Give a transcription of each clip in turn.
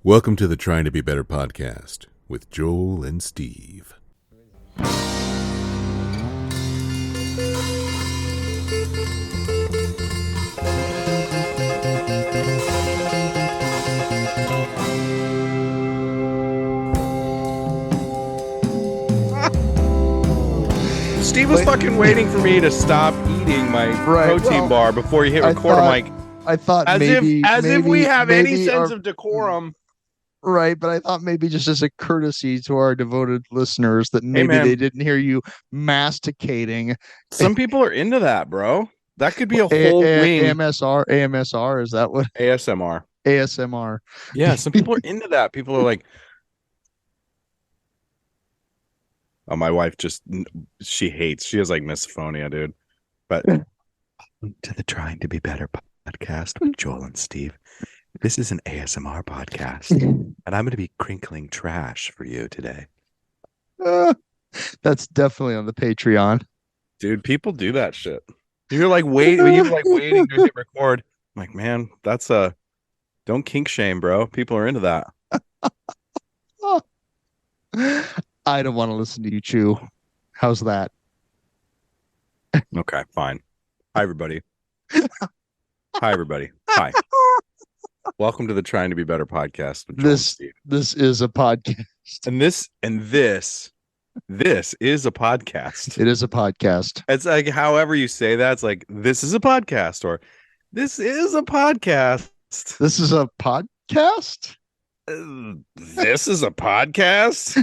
Welcome to the Trying to Be Better podcast with Joel and Steve. Steve was fucking waiting for me to stop eating my protein bar before you hit record. I'm like, I thought as if we have any sense of decorum. Right, but I thought maybe just as a courtesy to our devoted listeners that maybe they didn't hear you masticating. Some people are into that, bro. That could be a whole wing. AMSR, is that what? ASMR. ASMR. Yeah, some people are into that. People are like, oh, my wife she has like misophonia, dude. But to the Trying to Be Better podcast with Joel and Steve. This is an ASMR podcast, and I'm going to be crinkling trash for you today. That's definitely on the Patreon. Dude, people do that shit. You're like waiting to hit record. I'm like, man, that's don't kink shame, bro. People are into that. I don't want to listen to you chew. How's that? Okay, fine. Hi, everybody. Hi. Welcome to the Trying to Be Better podcast. This is a podcast. And this is a podcast. It is a podcast. It's like however you say that, it's like this is a podcast or this is a podcast. This is a podcast? This is a podcast?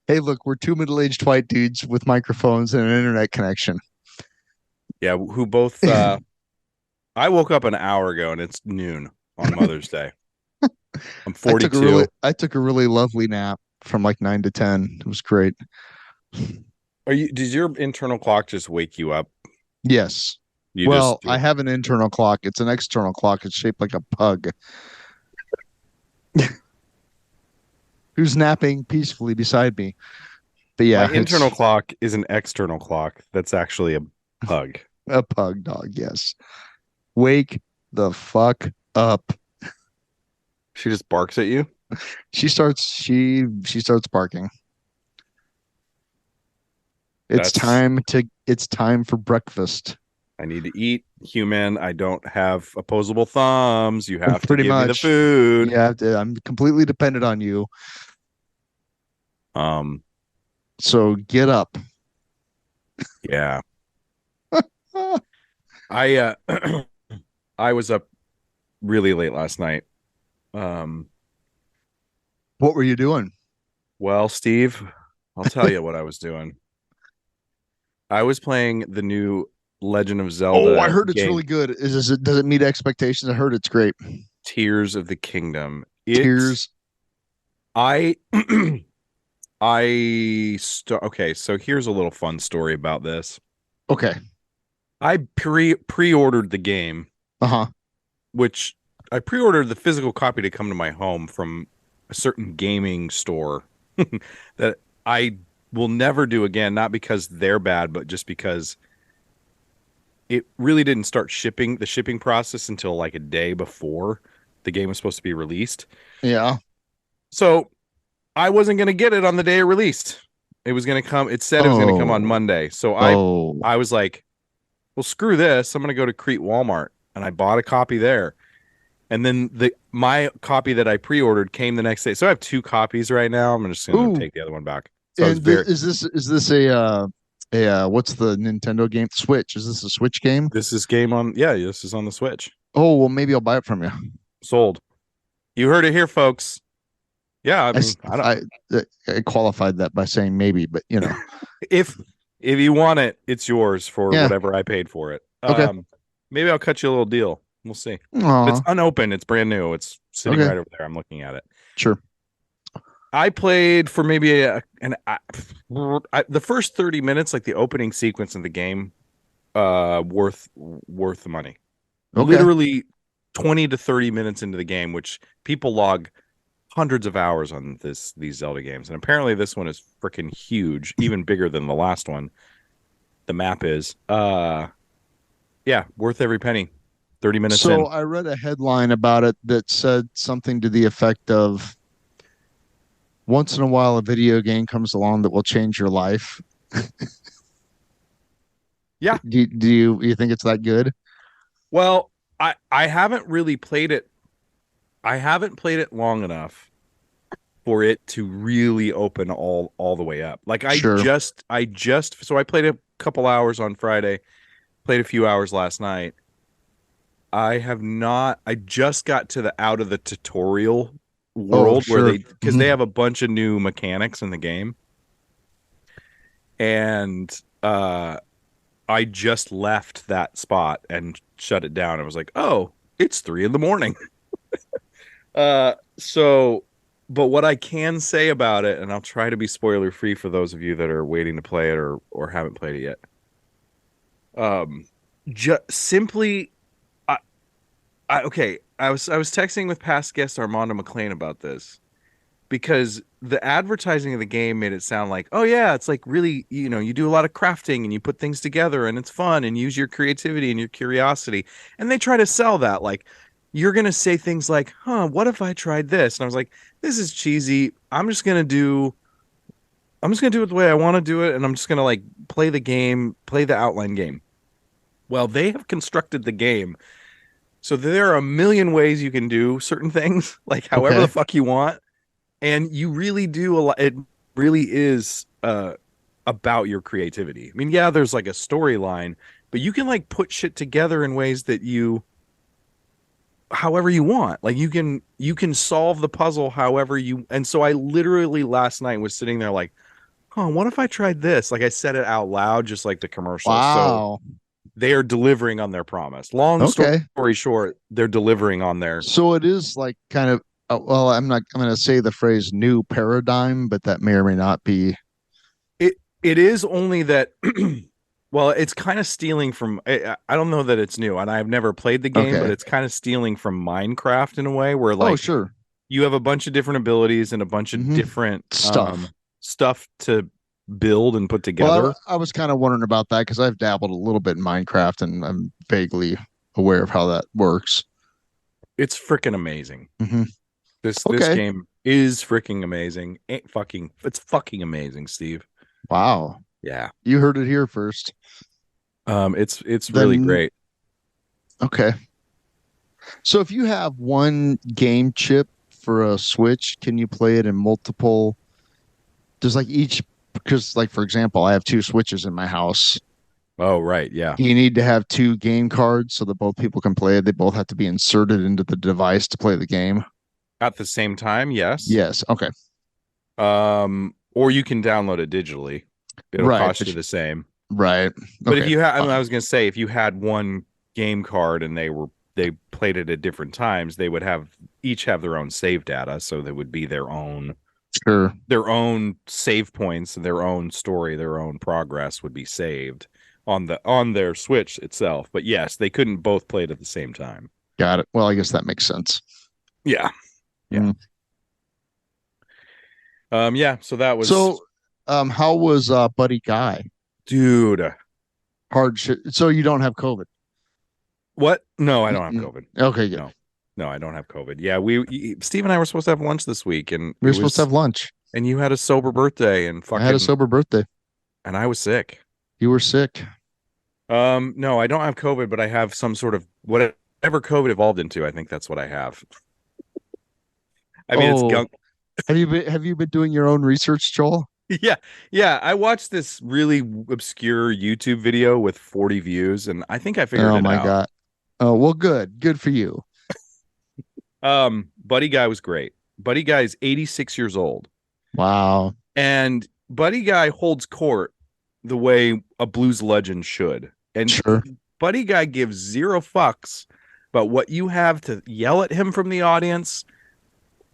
Hey, look, we're two middle-aged white dudes with microphones and an internet connection. Yeah, who both I woke up an hour ago and it's noon on Mother's Day. I'm 42. I took a really lovely nap from like 9 to 10. It was great. Did your internal clock just wake you up? Yes. I have an internal clock. It's an external clock. It's shaped like a pug. Who's napping peacefully beside me. But yeah. My internal clock is an external clock. That's actually a pug. A pug dog, yes. Wake the fuck up. She just barks at you? She starts barking. It's time for breakfast. I need to eat, human. I don't have opposable thumbs. You have to give me the food. Yeah, I'm completely dependent on you. So get up. Yeah. I was up really late last night. What were you doing? Well, Steve, I'll tell you what I was doing. I was playing the new Legend of Zelda. Oh, I heard it's really good. Does it meet expectations? I heard it's great. Tears of the Kingdom. Okay, so here's a little fun story about this. Okay. I pre-ordered the game. Which I pre-ordered the physical copy to come to my home from a certain gaming store that I will never do again, not because they're bad, but just because it really didn't start the shipping process until like a day before the game was supposed to be released. Yeah. So I wasn't going to get it on the day it released. It was going to come. It said it was going to come on Monday. So I was like, well, screw this. I'm going to go to Crete Walmart. And I bought a copy there. And then my copy that I pre-ordered came the next day. So I have two copies right now. I'm just going to take the other one back. So is this a what's the Nintendo game? Switch. Is this a Switch game? This is this is on the Switch. Oh, well, maybe I'll buy it from you. Sold. You heard it here, folks. Yeah, I qualified that by saying maybe, but you know. If you want it, it's yours for whatever I paid for it. Okay. Maybe I'll cut you a little deal. We'll see. It's unopened. It's brand new. It's sitting right over there. I'm looking at it. Sure. I played for maybe the first 30 minutes, like the opening sequence of the game, worth the money. Okay. Literally 20 to 30 minutes into the game, which people log hundreds of hours on these Zelda games. And apparently this one is freaking huge, even bigger than the last one. The map is. Yeah, worth every penny. 30 minutes so in. I read a headline about it that said something to the effect of, once in a while a video game comes along that will change your life. Yeah. Do you think it's that good? Well, I haven't really played it. I haven't played it long enough for it to really open all the way up. Like Sure. so I played a couple hours on Friday, played a few hours last night. I just got to the out of the tutorial world sure. where because they have a bunch of new mechanics in the game. And I just left that spot and shut it down. I was like, oh, it's 3 a.m. But what I can say about it, and I'll try to be spoiler free for those of you that are waiting to play it or haven't played it yet. Just simply, okay. I was texting with past guest Armando McLean about this because the advertising of the game made it sound like, oh yeah, it's like really, you do a lot of crafting and you put things together and it's fun and use your creativity and your curiosity. And they try to sell that like, you're going to say things like, what if I tried this? And I was like, this is cheesy. I'm just going to do it the way I want to do it. And I'm just going to like play the outline game. Well, they have constructed the game so there are a million ways you can do certain things, like however the fuck you want. And you really do a lot. It really is about your creativity. I mean, yeah, there's like a storyline, but you can like put shit together in ways that however you want. Like you can solve the puzzle however you. And so I literally last night was sitting there like, what if I tried this? Like I said it out loud, just like the commercial. Wow. So they are delivering on their promise. Long story short, they're delivering on their. So it is like kind of, well, I'm going to say the phrase new paradigm, but that may or may not be. It is only that, well, it's kind of stealing from, I don't know that it's new and I've never played the game, but it's kind of stealing from Minecraft in a way where like, sure. You have a bunch of different abilities and a bunch of different stuff to build and put together. Well, I was kind of wondering about that because I've dabbled a little bit in Minecraft and I'm vaguely aware of how that works. It's freaking amazing. Mm-hmm. This game is freaking amazing. It's fucking amazing, Steve. Wow. Yeah. You heard it here first. It's really great. Okay. So if you have one game chip for a Switch, can you play it in multiple? Does like each, because like, for example, I have 2 Switches in my house. Oh, right. Yeah. You need to have 2 game cards so that both people can play it. They both have to be inserted into the device to play the game. At the same time, yes. Yes. Okay. Or you can download it digitally. It'll cost you the same. Right. But if you had, I was going to say, if you had one game card and they played it at different times, they would each have their own save data. So there would be their own, their own save points and their own story, their own progress would be saved on their Switch itself. But yes, they couldn't both play it at the same time. Got it. Well, I guess that makes sense. Yeah. Yeah. Yeah. So that was. So, how was Buddy Guy? Dude. Hard shit. So you don't have COVID? What? No, I don't have COVID. Okay, good. No, I don't have COVID. Yeah, Steve and I were supposed to have lunch this week, and we were supposed to have lunch. And you had a sober birthday, and I had a sober birthday, and I was sick. You were sick. No, I don't have COVID, but I have some sort of whatever COVID evolved into. I think that's what I have. I mean, it's gunk. Have you been doing your own research, Joel? Yeah. I watched this really obscure YouTube video with 40 views, and I think I figured it out. Oh my God. Oh, well, good for you. Buddy Guy was great. Buddy Guy is 86 years old. Wow. And Buddy Guy holds court the way a blues legend should. And Buddy Guy gives 0 fucks about what you have to yell at him from the audience,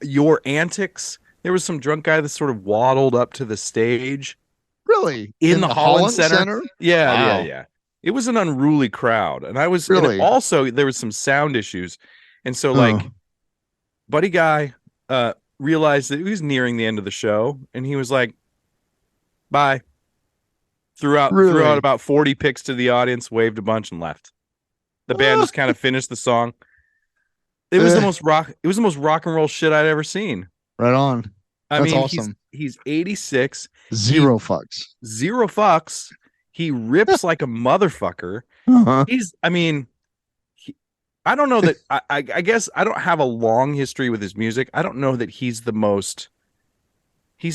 your antics. There was some drunk guy that sort of waddled up to the stage. Really? In the Holland Center? Yeah, yeah. It was an unruly crowd. And I was really, and also there was some sound issues. And so Buddy Guy realized that he was nearing the end of the show, and he was like, bye. Threw out about 40 picks to the audience, waved a bunch, and left. The band just kind of finished the song. It was the most rock. It was the most rock and roll shit I'd ever seen. Right on. That's awesome. He's 86. Zero fucks. Zero fucks. He rips like a motherfucker. I don't know that I guess I don't have a long history with his music. I don't know that he's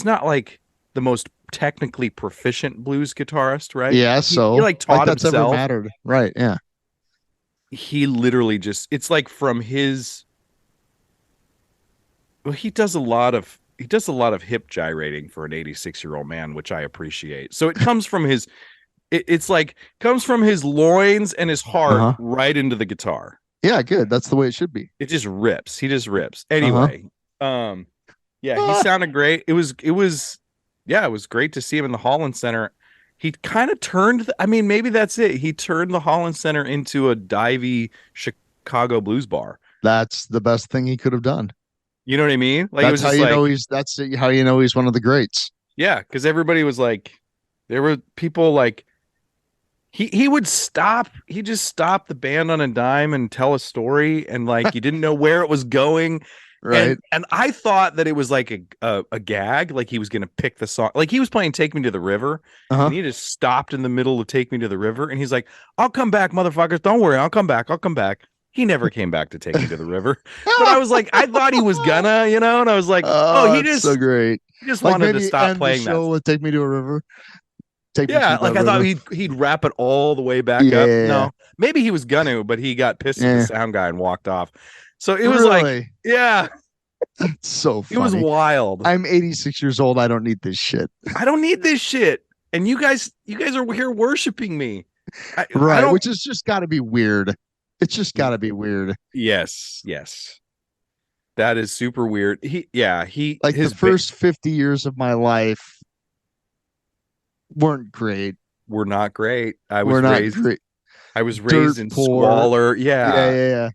not like the most technically proficient blues guitarist, right? Yeah, so he like taught that's himself. Ever mattered. Right, yeah. He literally it's like from his he does a lot of hip gyrating for an 86-year-old man, which I appreciate. So it comes from his comes from his loins and his heart right into the guitar. Yeah, good. That's the way it should be. It just rips. He just rips. Anyway, he sounded great. It was great to see him in the Holland Center. He kind of turned, maybe that's it. He turned the Holland Center into a divey Chicago blues bar. That's the best thing he could have done. You know what I mean? Like, that's how you know he's one of the greats. Yeah, because everybody was like, there were people like, he would just stop the band on a dime and tell a story, and like you didn't know where it was going. Right. And I thought that it was like a gag, like he was gonna pick the song, like he was playing Take Me to the River, and he just stopped in the middle of Take Me to the River, and he's like, I'll come back, motherfuckers, don't worry, I'll come back. He never came back to Take Me to the River. But I was like, I thought he was gonna, and I was like, he just so great. He just wanted to stop playing the show with Take Me to a River. I thought he'd wrap it all the way back up. No, maybe he was gonna, but he got pissed at the sound guy and walked off. So it was like, it's so funny. It was wild. I'm 86 years old. I don't need this shit. I don't need this shit. And you guys are here worshiping me. Which is just got to be weird. It's just got to be weird. Yes. That is super weird. The first 50 years of my life weren't great. We're not great. I was raised in poor. Squalor. Yeah.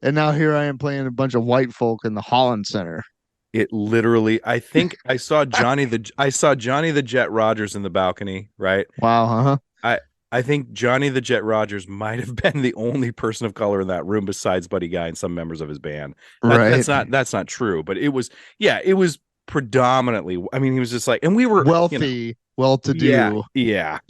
And now here I am playing a bunch of white folk in the Holland Center. It literally, I think I saw Johnny the Jet Rogers in the balcony, right? Wow, I think Johnny the Jet Rogers might have been the only person of color in that room besides Buddy Guy and some members of his band. That's not true, but it was predominantly, he was just like, and we were wealthy, well-to-do. Yeah.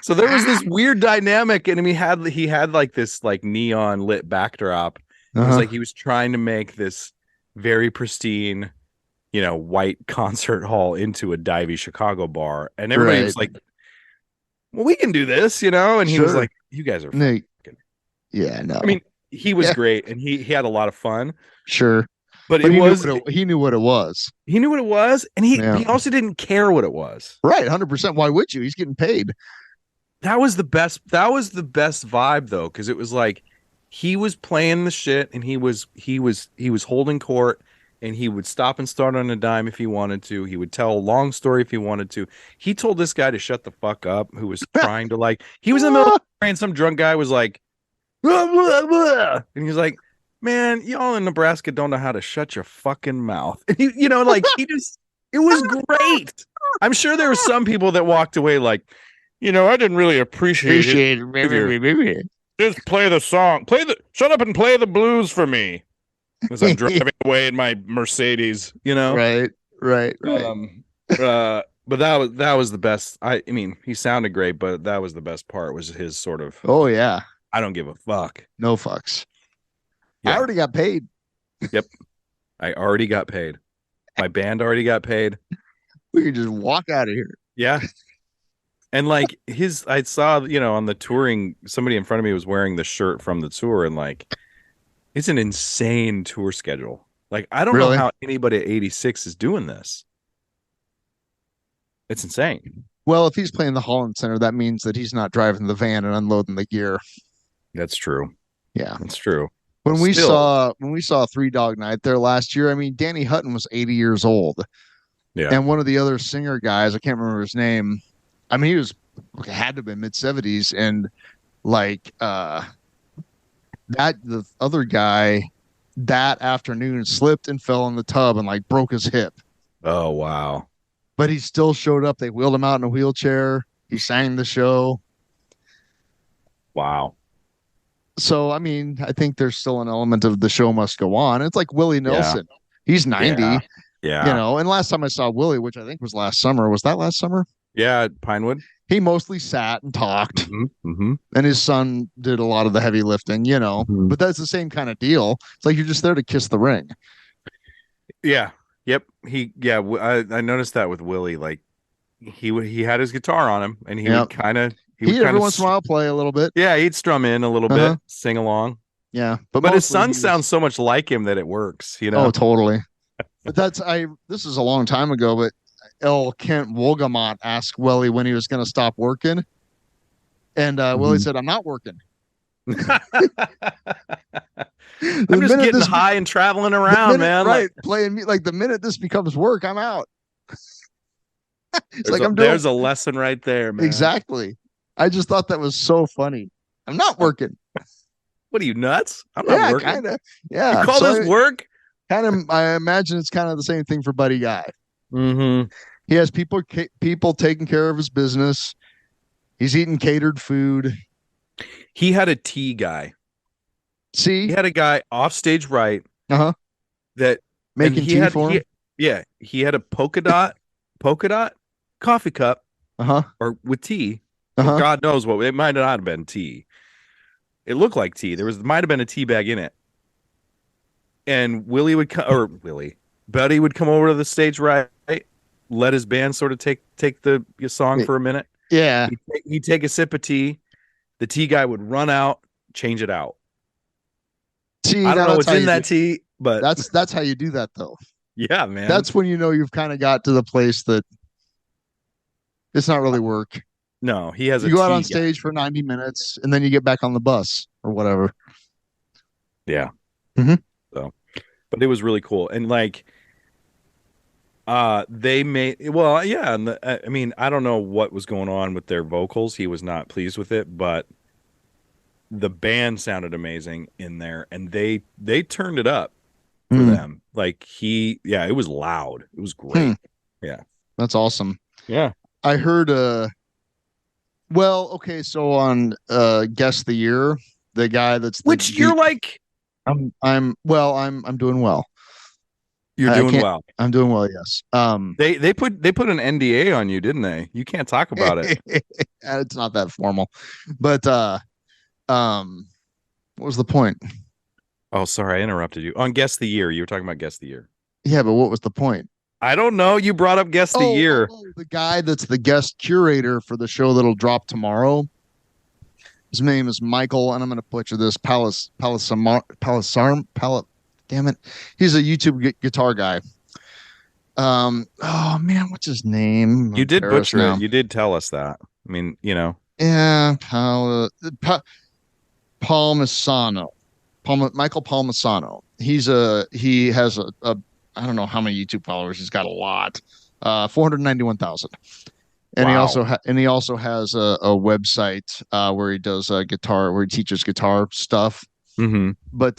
So there was this weird dynamic, and he had like this like neon lit backdrop. It was like he was trying to make this very pristine, white concert hall into a divey Chicago bar, and everybody was like, "Well, we can do this," And he was like, "You guys are no. Yeah, no." He was great, and he had a lot of fun. Sure. But he knew what it was. He knew what it was, and he also didn't care what it was. Right, 100%. Why would you? He's getting paid. That was the best vibe though, because it was like he was playing the shit, and he was holding court, and he would stop and start on a dime if he wanted to. He would tell a long story if he wanted to. He told this guy to shut the fuck up, who was trying to he was in the middle of and some drunk guy was like, blah, blah, blah. And he was like, man, y'all in Nebraska don't know how to shut your fucking mouth. And it was great. I'm sure there were some people that walked away like, I didn't really appreciate it. Just play the song. Shut up and play the blues for me. As I'm driving away in my Mercedes, Right. But that was the best. He sounded great, but that was the best part, was his sort of, oh yeah, I don't give a fuck. No fucks. Yeah. I already got paid. Yep. I already got paid. My band already got paid. We could just walk out of here. Yeah. And like I saw, on the touring, somebody in front of me was wearing the shirt from the tour, and like, it's an insane tour schedule. Like, I don't know how anybody at 86 is doing this. It's insane. Well, if he's playing the Holland Center, that means that he's not driving the van and unloading the gear. That's true. Yeah, that's true. When we saw Three Dog Night there last year, Danny Hutton was 80 years old. Yeah. And one of the other singer guys, I can't remember his name. He had to be mid-70s, and like the other guy that afternoon slipped and fell in the tub and like broke his hip. Oh wow. But he still showed up. They wheeled him out in a wheelchair. He sang the show. Wow. So, I mean, I think there's still an element of the show must go on. It's like Willie Nelson. He's 90, Yeah. and last time I saw Willie, which I think was last summer, was that last summer? Yeah, Pinewood. He mostly sat and talked, Mm-hmm. and his son did a lot of the heavy lifting, Mm-hmm. but that's the same kind of deal. It's like you're just there to kiss the ring. Yeah. Yep. I noticed that with Willie. Like he had his guitar on him, and he would kind of he'd every once in a while play a little bit. Yeah, he'd strum in a little bit, sing along. Yeah, but his son sounds so much like him that it works. Oh, totally. But this is a long time ago, but L. Kent Wolgamott asked Willie when he was going to stop working. And Willie said, I'm not working. I'm just getting high and traveling around, man. Right. Playing me like the minute this becomes work, I'm out. There's a lesson right there, man. Exactly. I just thought that was so funny. I'm not working. What are you, nuts? I'm not working. Kinda, yeah. You call this work? Kind of. I imagine it's kind of the same thing for Buddy Guy. Mm-hmm. He has people taking care of his business. He's eating catered food. He had a tea guy. See, he had a guy off stage, right? That making tea for him. He had a polka dot coffee cup, or with tea. God knows what it might not have been tea. It looked like tea. Might have been a tea bag in it. And Buddy would come over to the stage, right? Let his band sort of take the song for a minute. Yeah. He'd take a sip of tea. The tea guy would run out, change it out. See, I don't know what's in that tea, but that's how you do that, though. Yeah, man. That's when you've kind of got to the place that it's not really work. No, he has. You go out on stage for 90 minutes, and then you get back on the bus or whatever. Yeah. Mm-hmm. So, but it was really cool, and like, they made and I mean, I don't know what was going on with their vocals. He was not pleased with it, but the band sounded amazing in there, and they turned it up for them. Like it was loud. It was great. Yeah, that's awesome. Yeah, I heard. Well, okay, so on Guess the Year, the guy that's you're like, I'm doing well. You're doing well. I'm doing well, yes. They put an NDA on you, didn't they? You can't talk about it. It's not that formal. But what was the point? Oh, sorry, I interrupted you. On Guess the Year, you were talking about Guess the Year. Yeah, but what was the point? I don't know. You brought up Guess the Year. The guy that's the guest curator for the show that'll drop tomorrow. His name is Michael, and I'm going to butcher this. Damn it. He's a YouTube guitar guy. Oh man, what's his name? You did butcher it. You did tell us that. I mean, Yeah, Palmisano. Michael Palmisano. He has a I don't know how many YouTube followers. He's got a lot. 491,000. And wow. he also has a website where he does guitar, where he teaches guitar stuff. Mm-hmm. But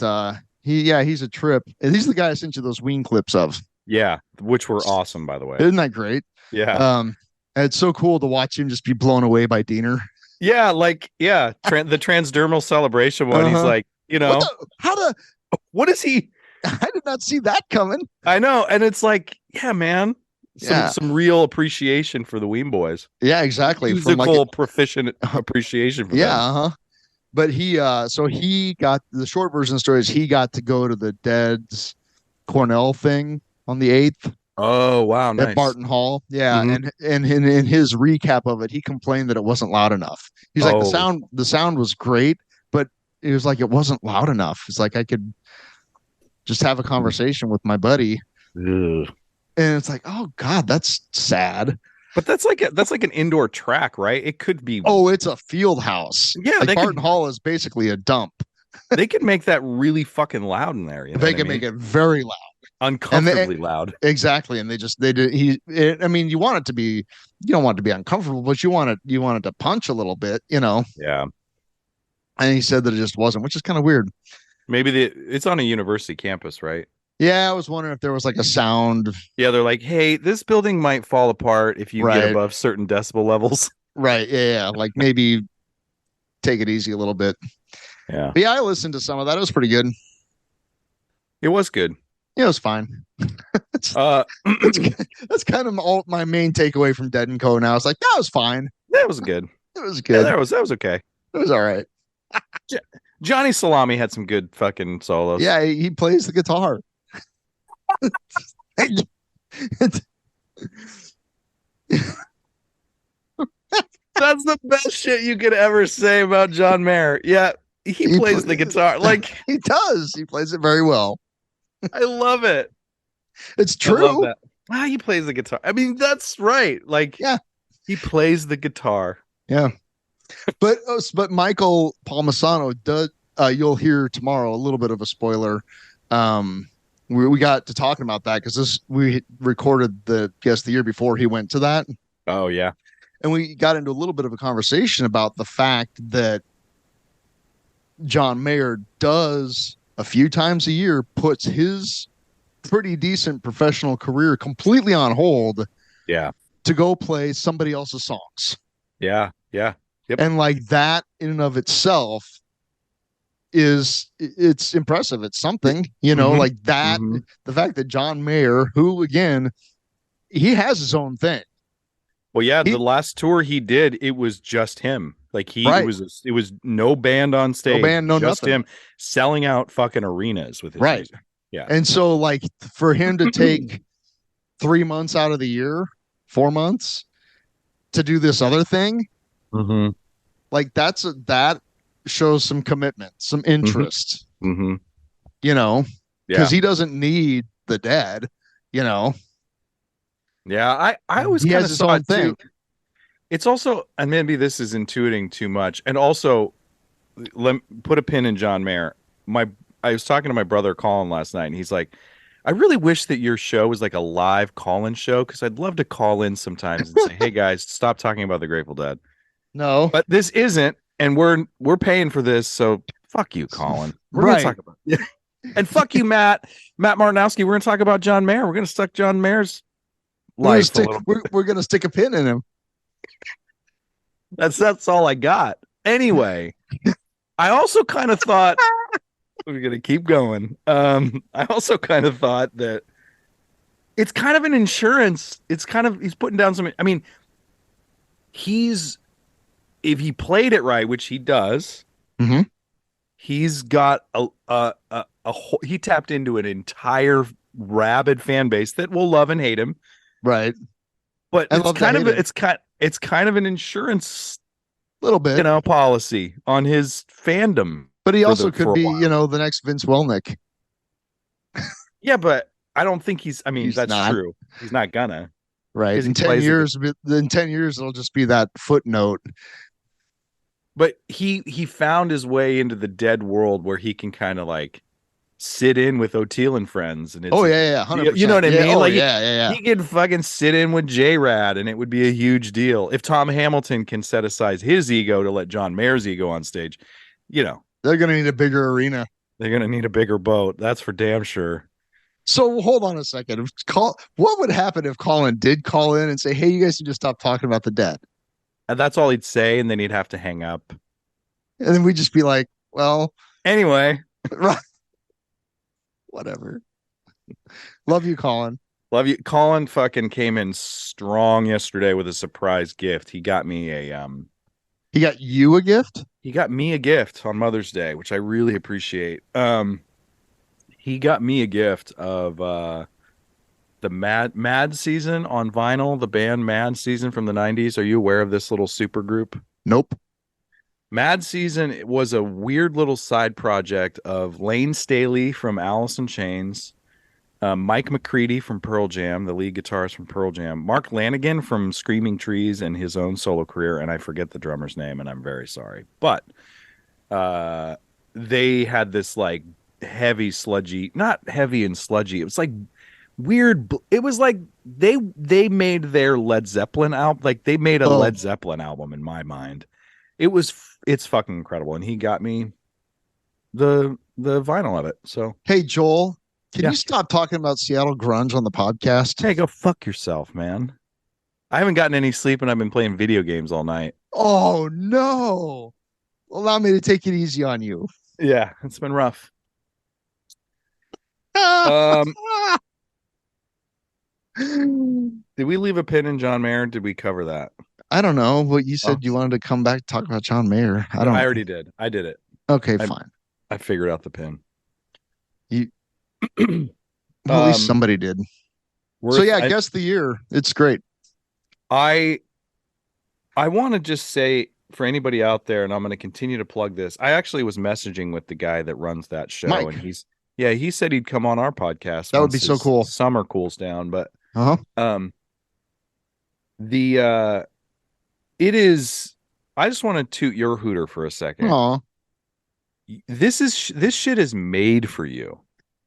he's a trip. And he's the guy I sent you those Ween clips of. Yeah, which were awesome, by the way. Isn't that great? Yeah. It's so cool to watch him just be blown away by Diener. Yeah, the transdermal celebration one. He's like, what is he? I did not see that coming. I know, and it's like, yeah, man, some real appreciation for the Ween boys. Yeah, exactly. Musical proficient appreciation for them. But he got the short version of the story is he got to go to the Dead's Cornell thing on the 8th. Oh wow, nice. At Barton Hall. Yeah, and in his recap of it, he complained that it wasn't loud enough. He's like, the sound was great, but it was like it wasn't loud enough. It's like I could just have a conversation with my buddy. Ugh. And it's like, oh God, that's sad. But that's like an indoor track, right? It could be. Oh, it's a field house. Yeah, Barton Hall is basically a dump. They could make that really fucking loud in there. They can make it very loud, uncomfortably loud. Exactly, and they did. I mean, you want it to be. You don't want it to be uncomfortable, but you want it to punch a little bit, Yeah. And he said that it just wasn't, which is kind of weird. Maybe it's on a university campus, right? Yeah, I was wondering if there was like a sound. Yeah, they're like, hey, this building might fall apart if you get above certain decibel levels. Right. Yeah. Like maybe take it easy a little bit. Yeah. But yeah, I listened to some of that. It was pretty good. It was good. Yeah, it was fine. that's kind of all my main takeaway from Dead and Co. Now. It's like, that was fine. That was good. It was good. Yeah, that was okay. It was all right. Johnny Salami had some good fucking solos. Yeah, he plays the guitar. That's the best shit you could ever say about John Mayer. Yeah, he plays the guitar. Like, he does. He plays it very well. I love it. It's true. He plays the guitar. I mean, that's right. Like, yeah, he plays the guitar. Yeah. But Michael Palmisano does. You'll hear tomorrow a little bit of a spoiler. We got to talking about that because we recorded the year before he went to that. Oh yeah. And we got into a little bit of a conversation about the fact that John Mayer does a few times a year puts his pretty decent professional career completely on hold. Yeah. To go play somebody else's songs. Yeah. Yeah. Yep. And like that in and of itself it's impressive. It's something, like that. Mm-hmm. The fact that John Mayer, who again, he has his own thing. Well, yeah, the last tour he did, it was just him. Like it was no band on stage, just nothing. Him selling out fucking arenas with his music. Yeah. And so like for him to take 3 months out of the year, 4 months to do this other thing, like that shows some commitment, some interest, because he doesn't need the Dead, Yeah, I always kind of saw it too. It's also, and maybe this is intuiting too much, and also put a pin in John Mayer. I was talking to my brother Colin last night, and he's like, I really wish that your show was like a live call-in show, because I'd love to call in sometimes and say, hey guys, stop talking about the Grateful Dead. No, but this isn't, and we're paying for this, so fuck you, Colin. We're gonna talk about it. And fuck you, Matt Martinowski. We're gonna talk about John Mayer. We're gonna stuck John Mayer's life. We're gonna stick a pin in him. That's all I got. Anyway, I also kind of thought we're gonna keep going. I also kind of thought that it's kind of an insurance. It's kind of, he's putting down some. I mean, if he played it right, which he does, he's got he tapped into an entire rabid fan base that will love and hate him, right? But it's kind of an insurance, little bit, policy on his fandom. But he also could be, the next Vince Welnick. Yeah, but I don't think he's. I mean, that's true. He's not gonna. Right. In 10 years, it'll just be that footnote. But he found his way into the Dead world where he can kind of like sit in with O'Teal and friends, and it's 100%. You know what I mean? He could fucking sit in with J-Rad, and it would be a huge deal. If Tom Hamilton can set aside his ego to let John Mayer's ego on stage, they're gonna need a bigger arena. They're gonna need a bigger boat. That's for damn sure. So hold on a second. What would happen if Colin did call in and say, "Hey, you guys need to stop talking about the Dead"? And that's all he'd say, and then he'd have to hang up. And then we'd just be like, well, anyway. Right. Whatever. Love you, Colin. Love you. Colin fucking came in strong yesterday with a surprise gift. He got me He got you a gift? He got me a gift on Mother's Day, which I really appreciate. He got me a gift of the Mad Season on vinyl, the band Mad Season from the 90s. Are you aware of this little super group? Nope. Mad Season was a weird little side project of Lane Staley from Alice in Chains, Mike McCready from Pearl Jam, the lead guitarist from Pearl Jam, Mark Lanigan from Screaming Trees and his own solo career, and I forget the drummer's name, and I'm very sorry. But they had this like heavy sludgy, not heavy and sludgy, it was like weird. It was like they made their Led Zeppelin album, like they made a Led Zeppelin album in my mind. It's fucking incredible, and he got me the vinyl of it. So hey, Joel, can you stop talking about Seattle grunge on the podcast? Hey, go fuck yourself, man. I haven't gotten any sleep, and I've been playing video games all night. Oh no! allow me to take it easy on you. Yeah, it's been rough. Did we leave a pin in John Mayer? Did we cover that? I don't know, but you said you wanted to come back and talk about John Mayer. I already did. I did it. Okay, fine. I figured out the pin. Well, at least somebody did. So yeah, guess the year. It's great. I want to just say for anybody out there, and I'm going to continue to plug this. I actually was messaging with the guy that runs that show, Mike. and he said he'd come on our podcast. That would be so cool. Summer cools down, but it is. I just want to toot your hooter for a second. Aww. This shit is made for you.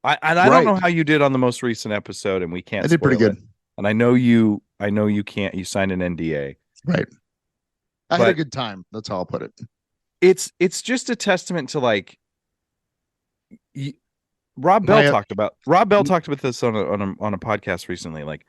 I don't know how you did on the most recent episode, and we can't. I did pretty good. And I know you can't. You signed an NDA, right? I had a good time. That's how I'll put it. It's just a testament to like. Rob Bell talked about this on a podcast recently. Like,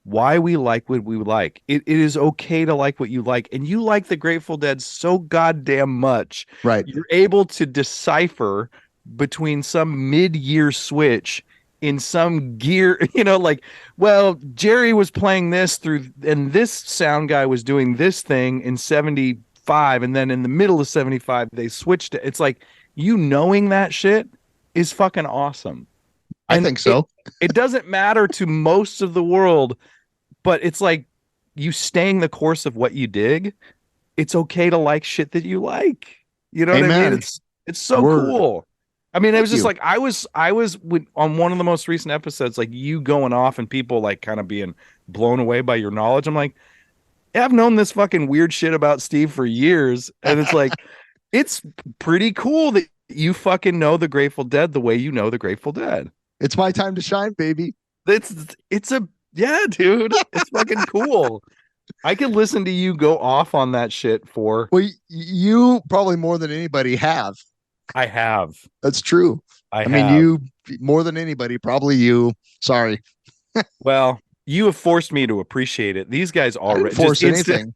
why we like what we like. It is okay to like what you like, and you like the Grateful Dead so goddamn much. Right. You're able to decipher between some mid-year switch in some gear, like, well, Jerry was playing this through, and this sound guy was doing this thing in 75, and then in the middle of 75 they switched it. It's like, knowing that shit is fucking awesome. I think so. It doesn't matter to most of the world, but it's like you staying the course of what you dig. It's okay to like shit that you like. You know what I mean? It's so cool. I mean, it was just like I was on one of the most recent episodes, like you going off and people like kind of being blown away by your knowledge. I'm like, yeah, I've known this fucking weird shit about Steve for years, and it's like, it's pretty cool that you fucking know the Grateful Dead the way you know the Grateful Dead. It's my time to shine, baby. Yeah, dude, it's fucking cool. I could listen to you go off on that shit for. Well, you probably more than anybody have. I have. That's true. I mean, you more than anybody, probably you. Sorry. Well, you have forced me to appreciate it. These guys already force anything.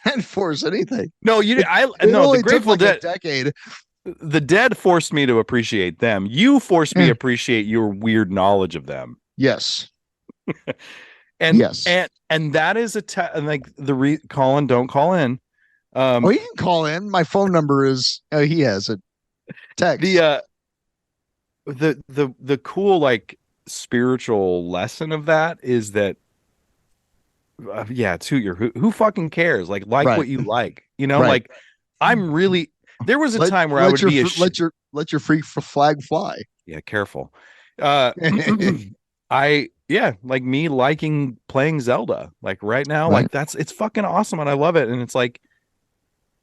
Can't force anything. No, the Grateful Dead. Decade. The Dead forced me to appreciate them. You forced me to appreciate your weird knowledge of them. Yes. And yes, and that is Colin, don't call in. You can call in. My phone number is. Oh, he has it. Text. The cool like spiritual lesson of that is that toot your who fucking cares, like right. What you like, right. Like I'm really there was a time where I would be let your freak flag fly. Yeah, careful. Like me liking playing Zelda like right now, right. Like it's fucking awesome and I love it, and it's like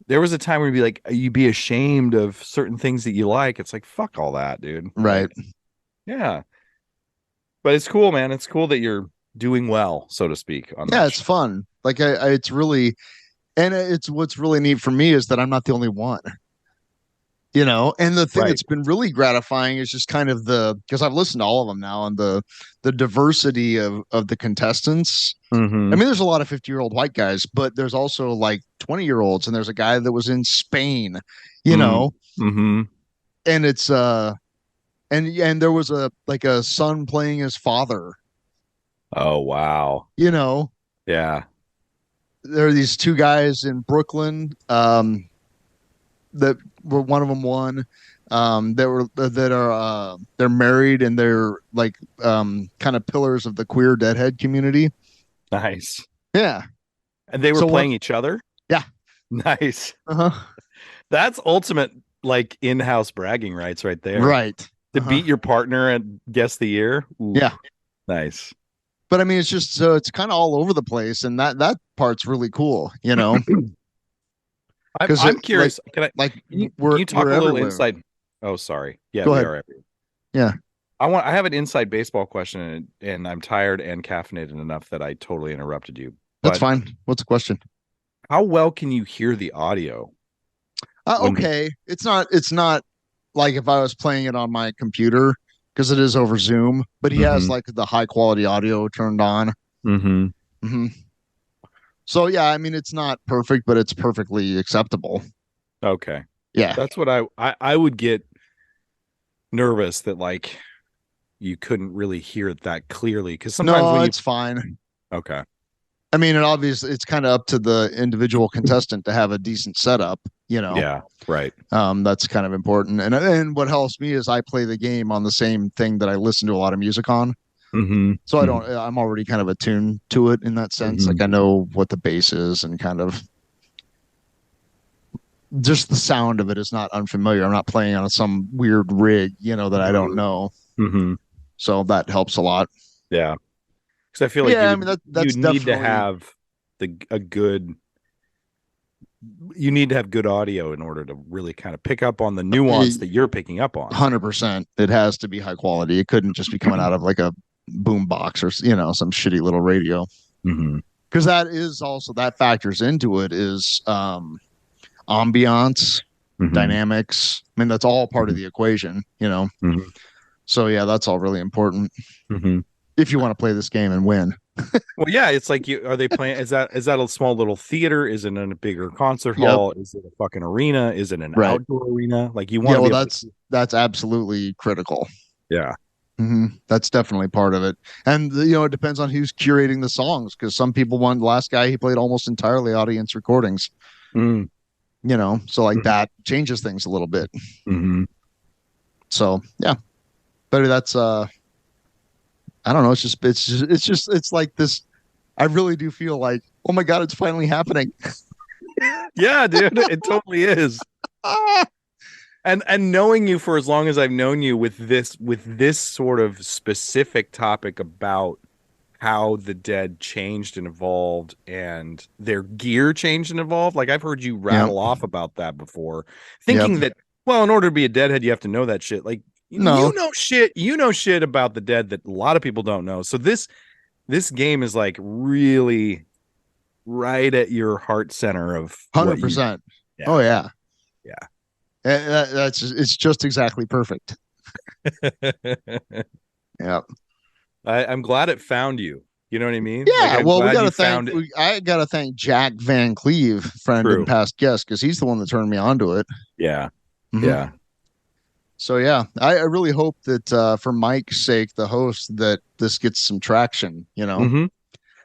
there was a time where you'd be ashamed of certain things that you like. It's like, fuck all that, dude. Right. Like, yeah. But it's cool, man. It's cool that you're doing well, so to speak. It's fun. Like it's really, and it's what's really neat for me is that I'm not the only one. And the thing that's been really gratifying is just kind of because I've listened to all of them now, and the diversity of the contestants. Mm-hmm. I mean, there's a lot of 50-year-old white guys, but there's also like 20-year-olds, and there's a guy that was in Spain, Mm-hmm. And it's and there was a son playing his father. Oh wow. Yeah. There are these two guys in Brooklyn. That were one of them won. They're married, and they're like kind of pillars of the queer Deadhead community. Nice. Yeah. And they were playing each other? Yeah. Nice. Uh-huh. That's ultimate like in-house bragging rights right there. Right. To beat your partner and guess the year. Ooh. Yeah. Nice. But I mean, it's just it's kind of all over the place, and that part's really cool, I'm curious. Can you talk a little everywhere. inside? Oh, sorry. Yeah, Go ahead. are everywhere. Yeah. I have an inside baseball question, and I'm tired and caffeinated enough that I totally interrupted you. That's fine. What's the question? How well can you hear the audio? Okay. It's not like if I was playing it on my computer, because it is over Zoom, but he has like the high quality audio turned on. Mm-hmm. Mm-hmm. So yeah, I mean, it's not perfect, but it's perfectly acceptable. Okay. Yeah. That's what I would get nervous that like you couldn't really hear it that clearly because sometimes No, when you it's fine. okay. I mean, and obviously it's kind of up to the individual contestant to have a decent setup, you know. Yeah, right. That's kind of important. And what helps me is I play the game on the same thing that I listen to a lot of music on. Mm-hmm. So I'm already kind of attuned to it in that sense. Mm-hmm. Like I know what the bass is and kind of just the sound of it is not unfamiliar. I'm not playing on some weird rig, you know, that I don't know. Mm-hmm. So that helps a lot. Yeah. Because I feel But like yeah, I mean you that's need to definitely have a good you need to have good audio in order to really kind of pick up on the nuance that you're picking up on. 100%. It has to be high quality. It couldn't just be coming out of like a boom box or you know some shitty little radio. Because that is also that factors into it is ambiance, dynamics. I mean that's all part of the equation, you know. So yeah, that's all really important if you want to play this game and win. Well, yeah, it's like are they playing? Is that a small little theater? Is it in a bigger concert hall? Is it a fucking arena? Is it an outdoor arena? Like you want? Yeah, well, that's absolutely critical. Yeah, that's definitely part of it, and you know it depends on who's curating the songs because some people want. The last guy he played almost entirely audience recordings. You know, so like that changes things a little bit. So yeah, but that's I don't know. It's like this. I really do feel like, oh my God, it's finally happening. Yeah, dude, it totally is. And knowing you for as long as I've known you with this sort of specific topic about how the Dead changed and evolved and their gear changed and evolved, like I've heard you rattle off about that before, thinking that, well, in order to be a Deadhead, you have to know that shit. Like, no. you know shit about the Dead that a lot of people don't know. So this game is like really right at your heart center of 100%. Oh yeah. It's just exactly perfect. Yeah. I'm glad it found you. You know what I mean? Yeah. Like, well, I gotta thank Jack Van Cleve, friend and past guest, because he's the one that turned me onto it. Yeah. Yeah. So yeah, I really hope that for Mike's sake, the host, that this gets some traction. You know,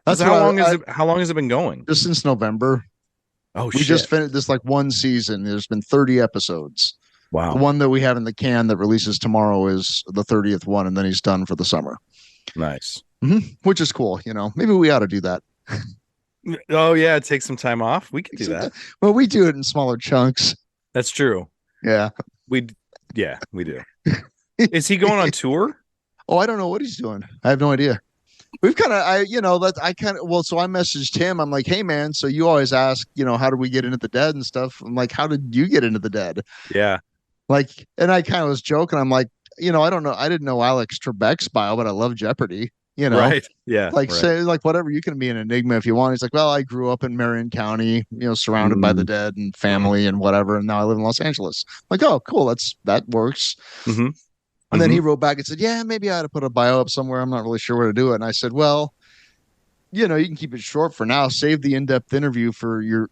that's how long is it? How long has it been going? Just since November. Oh, we just finished this like one season. There's been 30 episodes. Wow. The one that we have in the can that releases tomorrow is the 30th one, and then he's done for the summer. Nice. Which is cool. You know, maybe we ought to do that. Oh yeah, take some time off. We could do that. Well, we do it in smaller chunks. That's true. Yeah. We do. Is he going on tour? Oh, I don't know what he's doing. I have no idea. We've kind of, so I messaged him. I'm like, hey man, so you always ask, you know, how do we get into the Dead and stuff? I'm like, how did you get into the Dead? Yeah. Like, and I kind of was joking. I'm like, you know, I don't know. I didn't know Alex Trebek's bio, but I love Jeopardy, you know? Right. Yeah. Like say like whatever, you can be an enigma if you want. He's like, well, I grew up in Marion County, you know, surrounded by the Dead and family and whatever. And now I live in Los Angeles. I'm like, oh, cool. That works. And then he wrote back and said, yeah, maybe I ought to put a bio up somewhere. I'm not really sure where to do it. And I said, well, you know, you can keep it short for now. Save the in-depth interview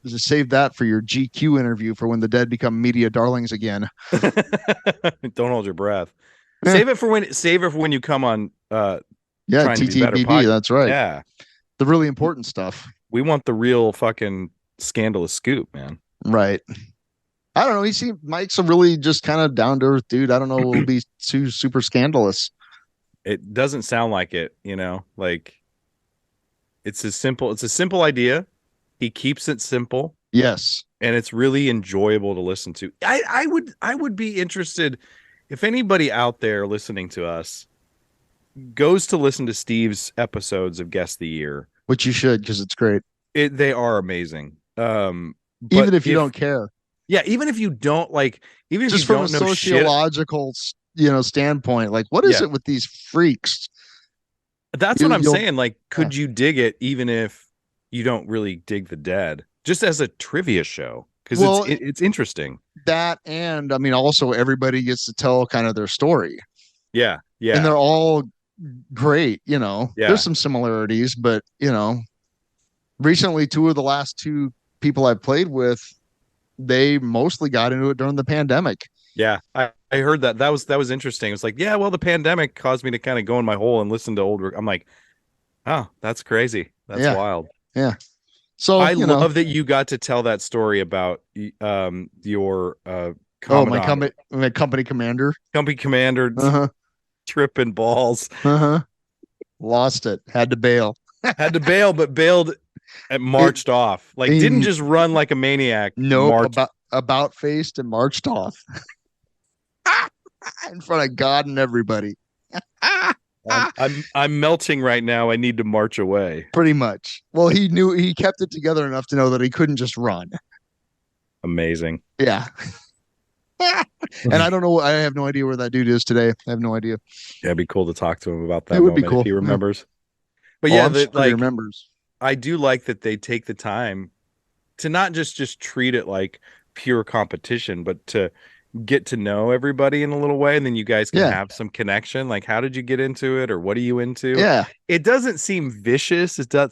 save that for your GQ interview for when the Dead become media darlings again. Don't hold your breath. Save it for when you come on. TTBB. That's right. Yeah. The really important stuff. We want the real fucking scandalous scoop, man. Right. I don't know. Mike's a really just kind of down to earth dude. I don't know. It'll be too super scandalous. It doesn't sound like it, you know, like it's a simple idea. He keeps it simple. Yes. And it's really enjoyable to listen to. I would be interested if anybody out there listening to us goes to listen to Steve's episodes of Guess the Year, which you should, because it's great. They are amazing. Even if you don't care. Yeah, even if you don't like, even if just you don't from a sociological, standpoint, like what is it with these freaks? That's what I'm saying. Like, could you dig it even if you don't really dig the Dead, just as a trivia show? Because it's interesting. That, and I mean, also everybody gets to tell kind of their story. Yeah, yeah, and they're all great. You know, there's some similarities, but you know, recently two of the last two people I've played with they mostly got into it during the pandemic. Yeah, I heard that. That was interesting. It's like, yeah, well, the pandemic caused me to kind of go in my hole and listen to old. I'm like, oh, that's crazy. That's wild. Yeah. So I love that you got to tell that story about your my company commander tripping balls. Lost it. Had to bail, but bailed and marched off. Like, didn't just run like a maniac. No, about faced and marched off in front of God and everybody. I'm melting right now. I need to march away. Pretty much. Well, he kept it together enough to know that he couldn't just run. Amazing. Yeah. And I don't know. I have no idea where that dude is today. I have no idea. Yeah, it'd be cool to talk to him about that. It would be cool if he remembers. Yeah. But he remembers. I do like that they take the time to not just treat it like pure competition, but to get to know everybody in a little way, and then you guys can have some connection. Like, how did you get into it, or what are you into? Yeah, it doesn't seem vicious. It's not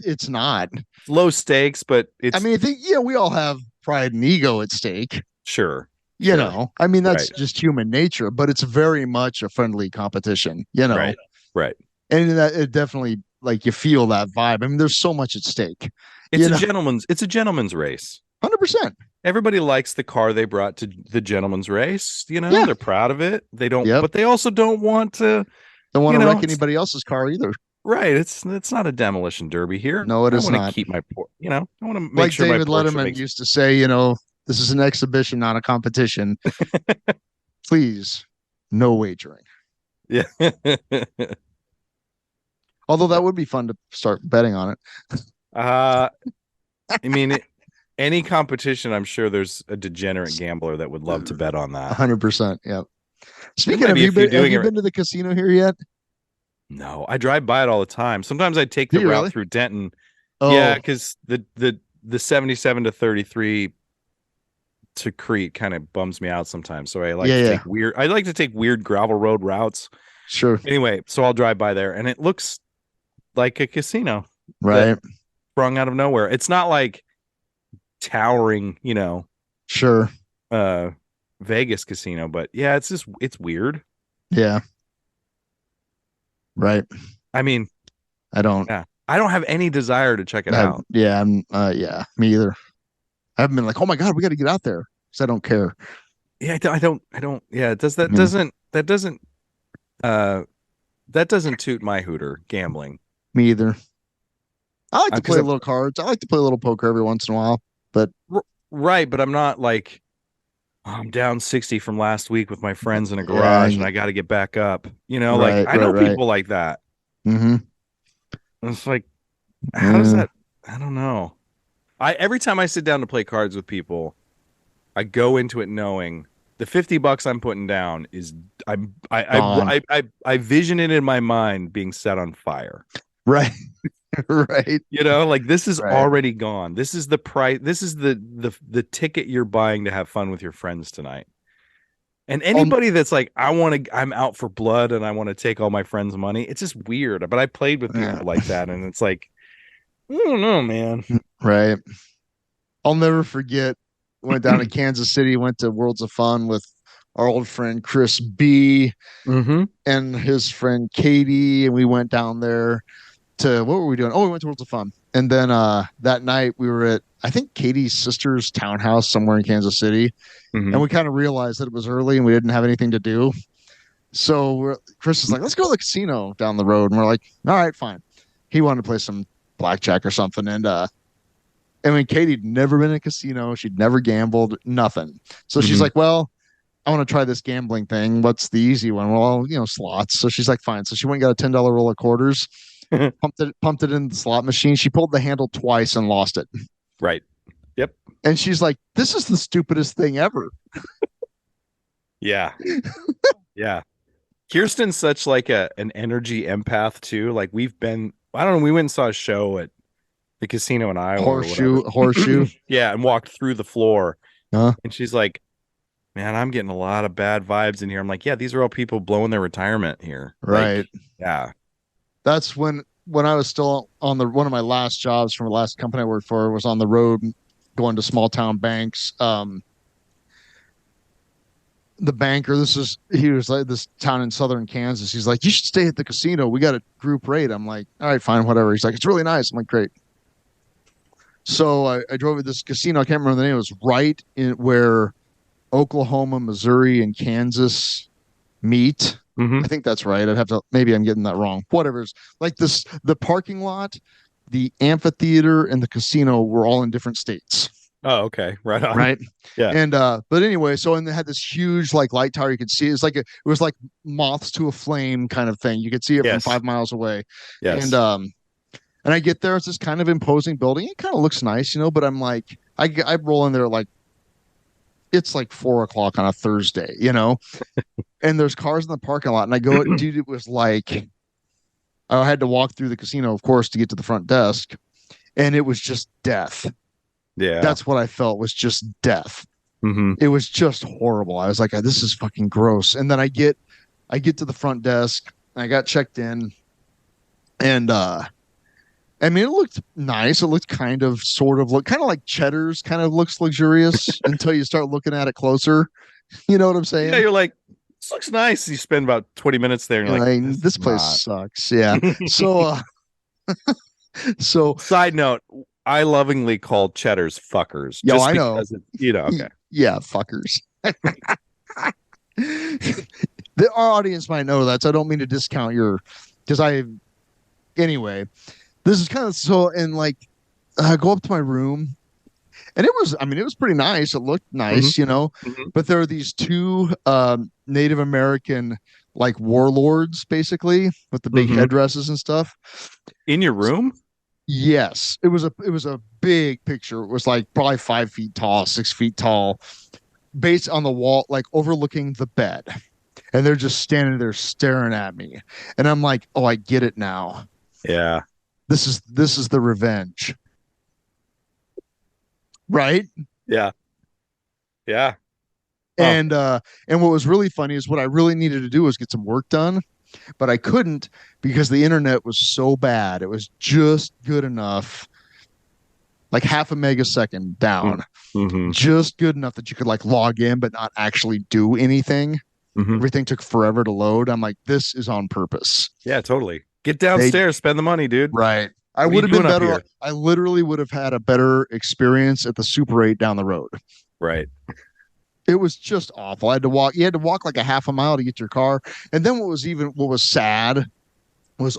it's not low stakes, but it's. I mean, I think we all have pride and ego at stake. Sure. You know, I mean, that's just human nature, but it's very much a friendly competition. You know, right. And that it definitely, like, you feel that vibe. I mean, there's so much at stake. It's a gentleman's race. 100%. Everybody likes the car they brought to the gentleman's race. You know, they're proud of it. They don't, but they also don't want to wreck anybody else's car either. Right. It's not a demolition derby here. No, it is not. I want to keep my, I want to make like sure David Letterman used to say, this is an exhibition, not a competition. Please, no wagering. Yeah. Although that would be fun to start betting on it. I mean, any competition, I'm sure there's a degenerate gambler that would love to bet on that. 100%. Yeah. Speaking of, have you been to the casino here yet? No, I drive by it all the time. Sometimes I take the route through Denton. Oh. Yeah, because the 77 to 33 to Crete kind of bums me out sometimes. So I like to take weird gravel road routes. Sure. Anyway, so I'll drive by there, and it looks like a casino, right? Sprung out of nowhere. It's not like towering, sure, Vegas casino, but yeah, it's weird. Yeah. Right. I mean, I don't have any desire to check it out. Yeah. Me either. I haven't been like, oh my God, we got to get out there, because I don't care. Yeah. I don't. Yeah. That doesn't toot my hooter, gambling. Me either. I like to play a little cards. I like to play a little poker every once in a while, but right. But I'm not like, I'm down 60 from last week with my friends in a garage, and I got to get back up. I know people like that. Mm-hmm. It's like, how does that? I don't know. Every time I sit down to play cards with people, I go into it knowing the $50 I'm putting down is I vision it in my mind being set on fire. Right. Right. Like, this is already gone. This is the price. This is the ticket you're buying to have fun with your friends tonight. And anybody that's like, I'm out for blood and I want to take all my friends' money. It's just weird. But I played with people like that, and it's like, I don't know, man. Right. I'll never forget. Went down to Kansas City, went to Worlds of Fun with our old friend Chris B. And his friend Katie, and we went down there to, what were we doing? Oh, we went to Worlds of Fun. And then that night we were at, I think, Katie's sister's townhouse somewhere in Kansas City. And we kind of realized that it was early and we didn't have anything to do. So Chris is like, let's go to the casino down the road. And we're like, all right, fine. He wanted to play some blackjack or something. And I mean, Katie'd never been in a casino. She'd never gambled, nothing. So she's like, well, I want to try this gambling thing. What's the easy one? Well, slots. So she's like, fine. So she went and got a $10 roll of quarters, pumped it in the slot machine. She pulled the handle twice and lost it. Right. Yep. And she's like, this is the stupidest thing ever. Yeah. Yeah. Kirsten's such like an energy empath too. Like, we went and saw a show at the casino in Iowa. Horseshoe. Yeah. And walked through the floor. And she's like, man, I'm getting a lot of bad vibes in here. I'm like, yeah, these are all people blowing their retirement here. Right. Like, yeah. That's when I was still on one of my last jobs from the last company I worked for was on the road going to small town banks. The banker, he was like this town in southern Kansas. He's like, you should stay at the casino. We got a group rate. I'm like, all right, fine, whatever. He's like, it's really nice. I'm like, great. So I drove to this casino. I can't remember the name. It was right in where Oklahoma, Missouri, and Kansas meet. I think that's right. I'd have to, maybe I'm getting that wrong. Whatever. It's like the parking lot, the amphitheater, and the casino were all in different states. Oh, okay. Right on. Right. Yeah. And but anyway, so and they had this huge like light tower. You could see it was like moths to a flame kind of thing. You could see it from 5 miles away. Yes. And I get there, it's this kind of imposing building. It kind of looks nice, but I'm like, I roll in there like it's like 4:00 on a Thursday, and there's cars in the parking lot, and I go, dude, it was like I had to walk through the casino, of course, to get to the front desk, and it was just death. Yeah. That's what I felt, was just death. Mm-hmm. It was just horrible. I was like, this is fucking gross. And then I get to the front desk, and I got checked in, and I mean, it looked nice. It looked kind of like Cheddar's kind of looks luxurious until you start looking at it closer. You know what I'm saying? Yeah, you're like, this looks nice. You spend about 20 minutes there and you're like, this place sucks. Yeah. So so side note, I lovingly call Cheddar's fuckers. Yo, I know. Okay. Yeah, fuckers. Our audience might know that, so I don't mean to discount anyway, this is kind of so, and like, I go up to my room, and it was pretty nice. It looked nice, but there are these two Native American like warlords, basically, with the big headdresses and stuff. In your room? Yes, it was a big picture. It was like probably 5 feet tall, 6 feet tall, based on the wall, like overlooking the bed, and they're just standing there staring at me, and I'm like, oh, I get it now. Yeah, this is the revenge, right? Yeah. And what was really funny is what I really needed to do was get some work done, but I couldn't because the internet was so bad. It was just good enough, like half a megasecond down, just good enough that you could like log in but not actually do anything. Everything took forever to load. I'm like, this is on purpose. Yeah, totally. Get downstairs, spend the money, dude. Right. I would have been better. I literally would have had a better experience at the Super 8 down the road. Right. It was just awful. You had to walk like a half a mile to get your car. And then what was sad was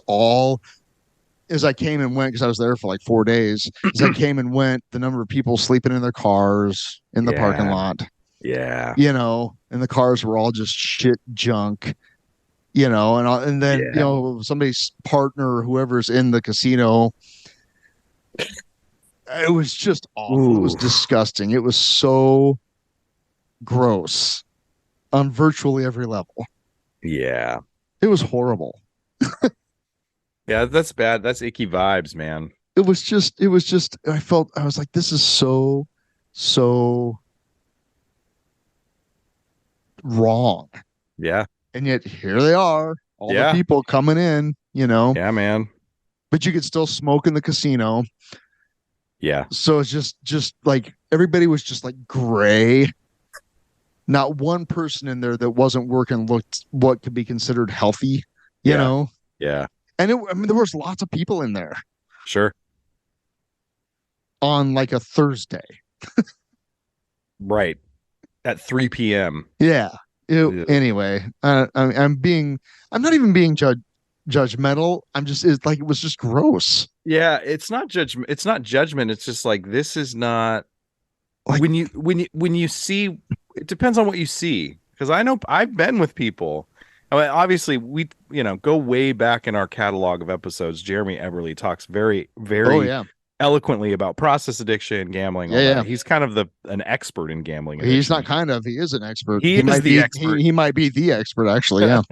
as I came and went, because I was there for like 4 days, as I came and went, the number of people sleeping in their cars in the parking lot. Yeah. And the cars were all just shit junk, and then, somebody's partner or whoever's in the casino, it was just awful. Ooh. It was disgusting. It was so gross on virtually every level. Yeah. It was horrible. Yeah, that's bad. That's icky vibes, man. It was just, I was like, this is so wrong. Yeah. And yet here they are, all the people coming in, Yeah, man. But you could still smoke in the casino. Yeah. So it's just like everybody was just like gray. Not one person in there that wasn't working looked what could be considered healthy, you know? Yeah. And there was lots of people in there. Sure. On like a Thursday. Right. At 3 p.m. Yeah. Anyway, I'm not even being judgmental. It was just gross. Yeah. It's not judgment. It's just like, this is not like when you see, it depends on what you see. Cause I know I've been with people. I mean, obviously we, go way back in our catalog of episodes. Jeremy Everly talks very, very eloquently about process addiction, gambling. Yeah. He's kind of an expert in gambling addiction. He's not kind of, he is an expert. He is the expert. He might be the expert, actually. Yeah.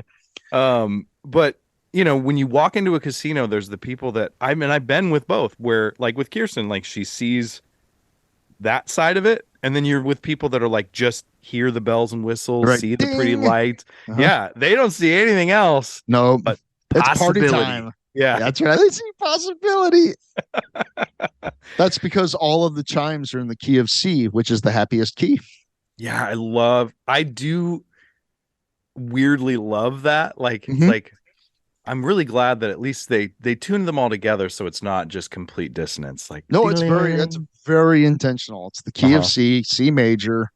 But when you walk into a casino, there's the people that I've been with both, where like with Kirsten, like she sees that side of it, and then you're with people that are like just hear the bells and whistles, right. See the pretty lights. Yeah, they don't see anything else. No, but it's party time. Yeah. That's right. I see possibility. That's because all of the chimes are in the key of C, which is the happiest key. Yeah, I do weirdly love that. Like, Mm-hmm. like I'm really glad that at least they tuned them all together so it's not just complete dissonance. Like, no, it's very intentional. It's the key of C, C major.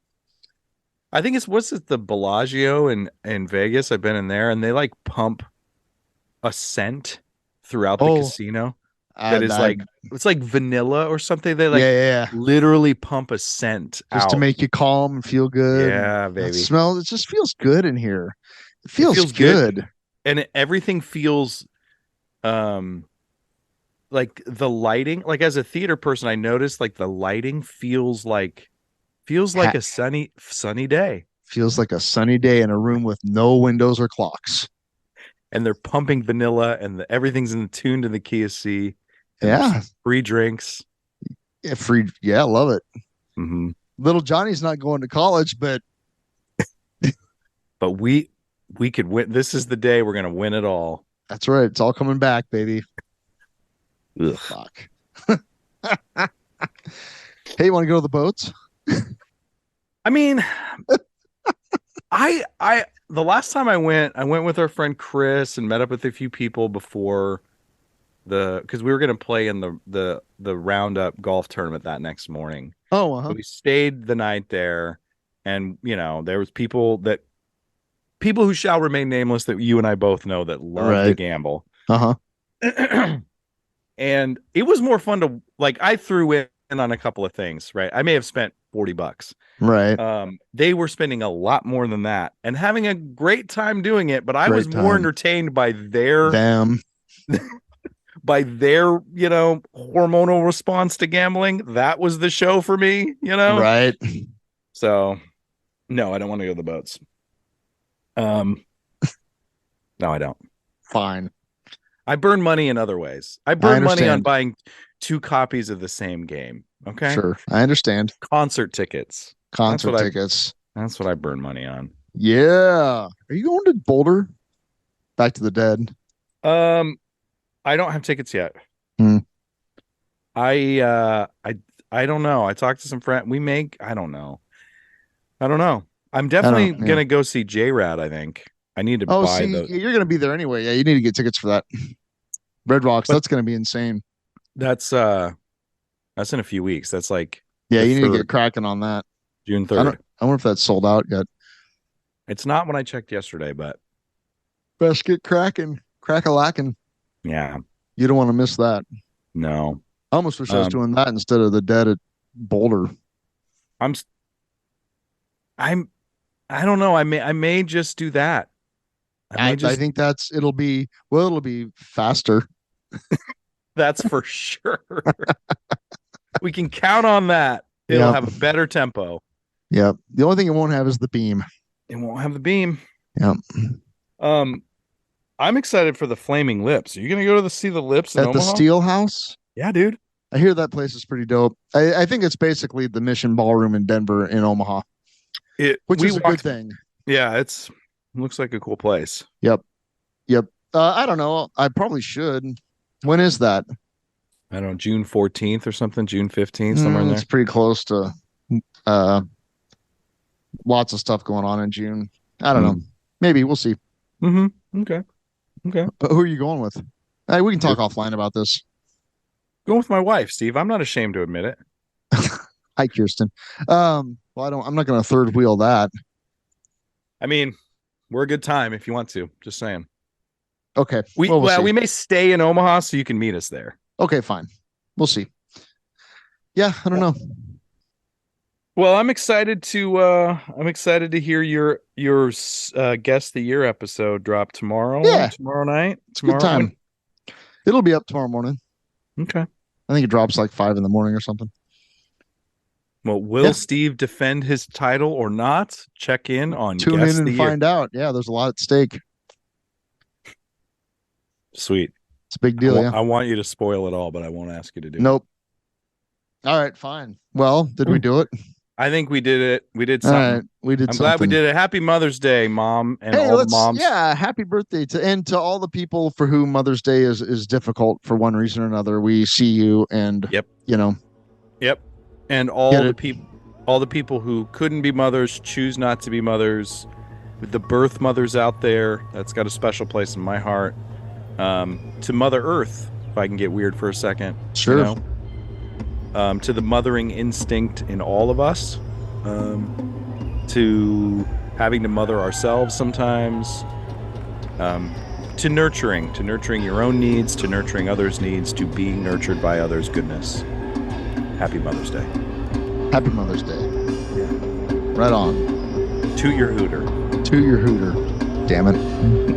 I think what's it, the Bellagio in Vegas. I've been in there and they like pump a scent throughout the casino that is like it's like vanilla or something. They like literally pump a scent just out to make you calm and feel good. Yeah, baby. It just feels good in here. It feels good. And everything feels like the lighting, like as a theater person, I noticed like the lighting feels like a sunny day. Feels like a sunny day in a room with no windows or clocks. And they're pumping vanilla and everything's in tune to the key of C. Yeah. Free drinks. Yeah, free. Yeah, love it. Mm-hmm. Little Johnny's not going to college, but we could win. This is the day we're going to win it all. That's right. It's all coming back, baby. Ugh. Fuck. Hey, you want to go to the boats? I mean, the last time I went with our friend Chris and met up with a few people before because we were going to play in the Roundup golf tournament that next morning. Oh, So we stayed the night there, and there was people who shall remain nameless that you and I both know that love to gamble. And it was more fun to I threw in on a couple of things, right? I may have spent $40. Right. They were spending a lot more than that and having a great time doing it, but I was more entertained by them. By their, hormonal response to gambling. That was the show for me, Right. So, no, I don't want to go to the boats. No, I don't. Fine. I burn money in other ways. I burn money on buying 2 copies of the same game. Okay. Sure. I understand. Concert tickets. That's what I burn money on. Yeah. Are you going to Boulder? Back to the Dead. I don't have tickets yet. I don't know. I talked to some friends. I don't know. I'm definitely gonna go see J-Rad. I think I need to buy those. You're gonna be there anyway. Yeah, you need to get tickets for that. Red Rocks. That's gonna be insane. That's in a few weeks. That's like you need to get cracking on that. June 3rd. I wonder if that's sold out yet. It's not when I checked yesterday, but best get cracking, crack-a-lacking. Yeah, you don't want to miss that. No, I almost wish I was doing that instead of the Dead at Boulder. I don't know. I may just do that. I think it'll be faster. That's for sure. We can count on that. It'll have a better tempo. Yeah. The only thing it won't have is the beam. It won't have the beam. Yeah. I'm excited for the Flaming Lips. Are you gonna go to see the Lips at Omaha? The Steel House? Yeah, dude. I hear that place is pretty dope. I think it's basically the Mission Ballroom in Denver in Omaha. Which is a good thing. Yeah, it looks like a cool place. Yep. I don't know. I probably should. When is that? I don't know, June 14th or something, June 15th, somewhere in there. It's pretty close to lots of stuff going on in June. I don't know. Maybe we'll see. Okay. But who are you going with? Hey, we can talk offline about this. Going with my wife, Steve. I'm not ashamed to admit it. Hi, Kirsten. I'm not going to third wheel that. I mean, we're a good time if you want to. Just saying. Okay. We may stay in Omaha so you can meet us there. Okay, fine. We'll see. Yeah, I don't know. Well, I'm excited to hear your guess the year episode drop tomorrow. Yeah. Tomorrow night. Good time. It'll be up tomorrow morning. Okay. I think it drops like 5 a.m. or something. Well, will Steve defend his title or not? Check in on Tune in and find out. Yeah, there's a lot at stake. Sweet. It's a big deal. I want you to spoil it all, but I won't ask you to do it. Nope. All right, fine. Well, did we do it? I think we did it. We did something. All right, we did. I'm glad we did it. Happy Mother's Day, Mom, and all the moms. Yeah, happy birthday to all the people for whom Mother's Day is difficult for one reason or another. We see you, and yep, yep, and all the people who couldn't be mothers, choose not to be mothers. With the birth mothers out there, that's got a special place in my heart. To Mother Earth, if I can get weird for a second, sure. You know? To the mothering instinct in all of us, to having to mother ourselves sometimes, to nurturing your own needs, to nurturing others' needs, to being nurtured by others' goodness. Happy Mother's Day. Happy Mother's Day. Yeah. Right on. Toot your hooter. Toot your hooter. Damn it.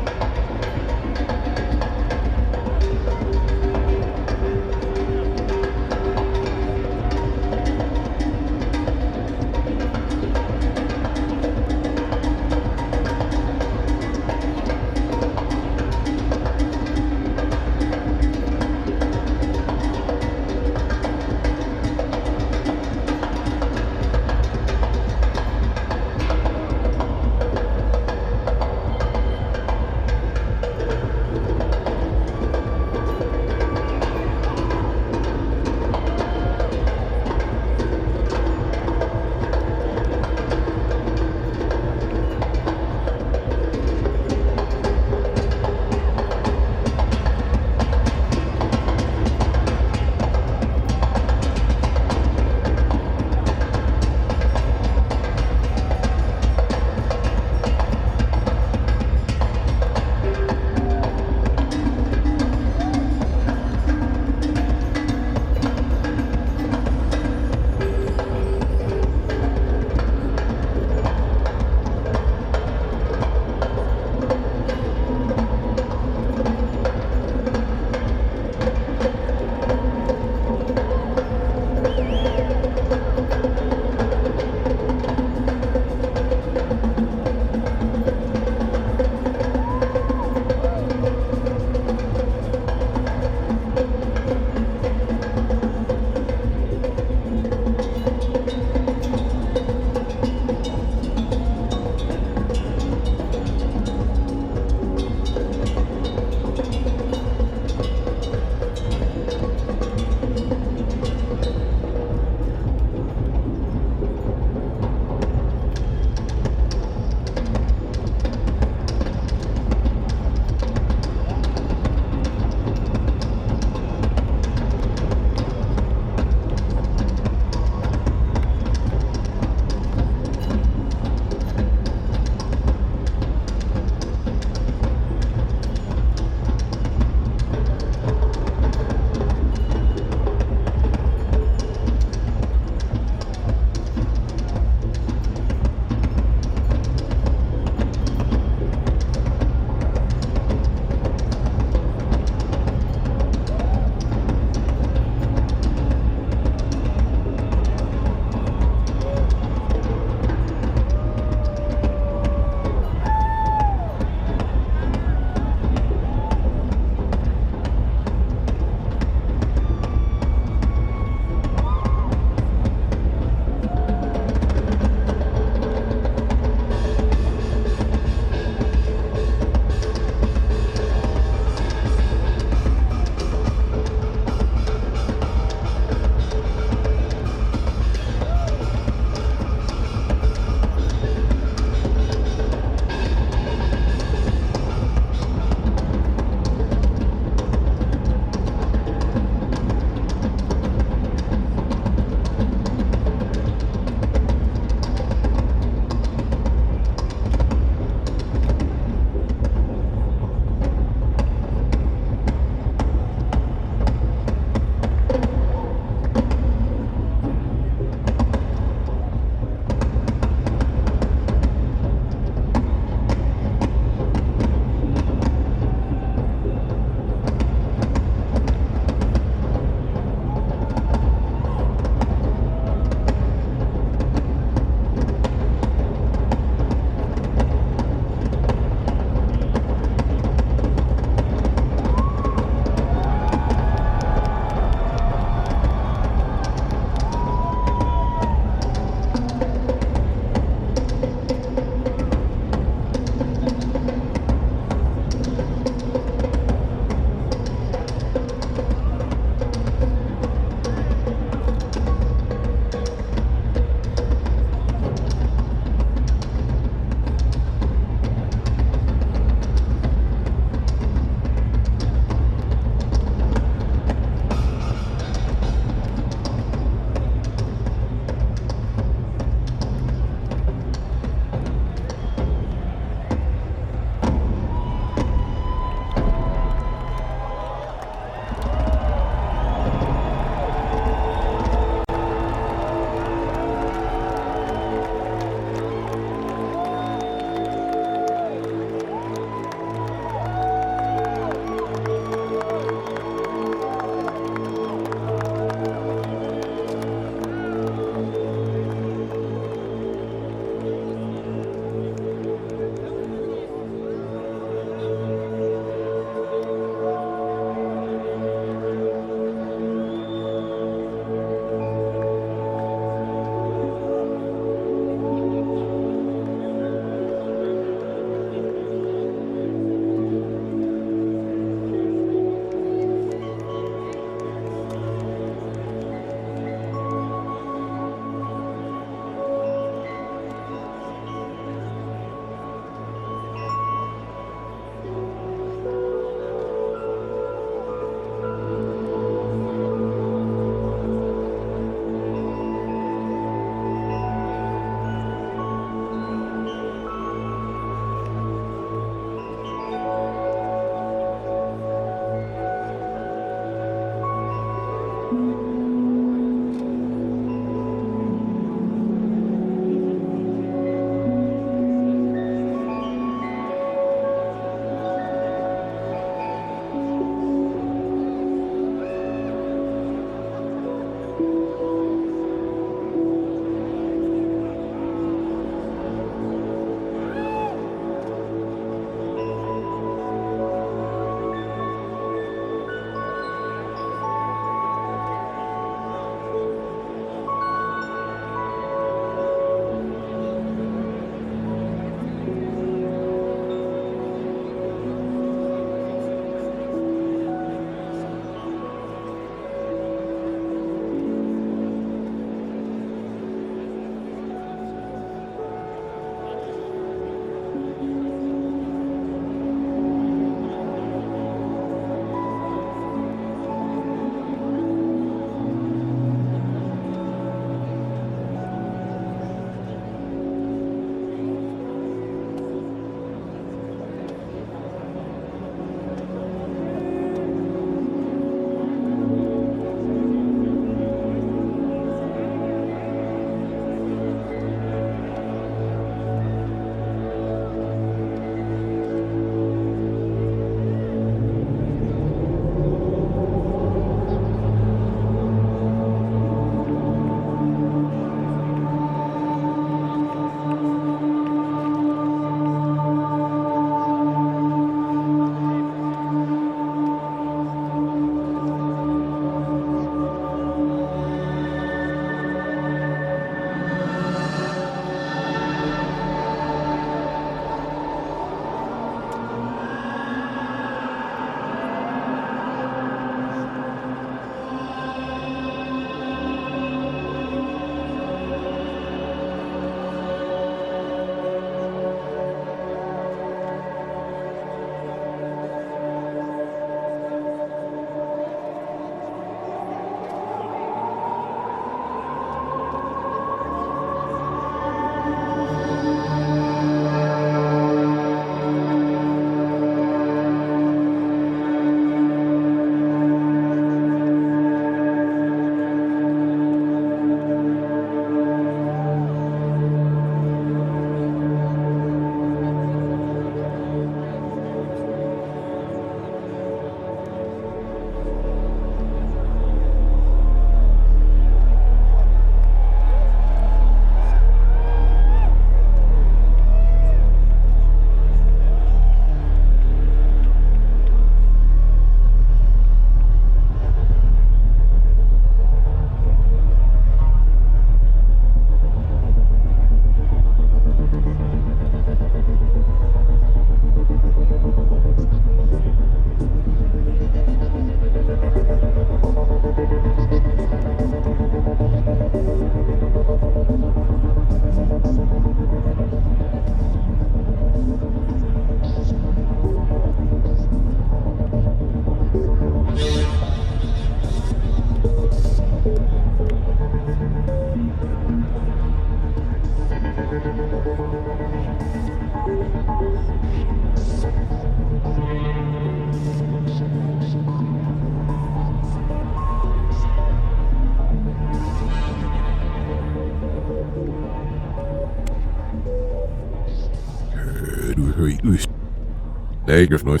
Lagerfnuss.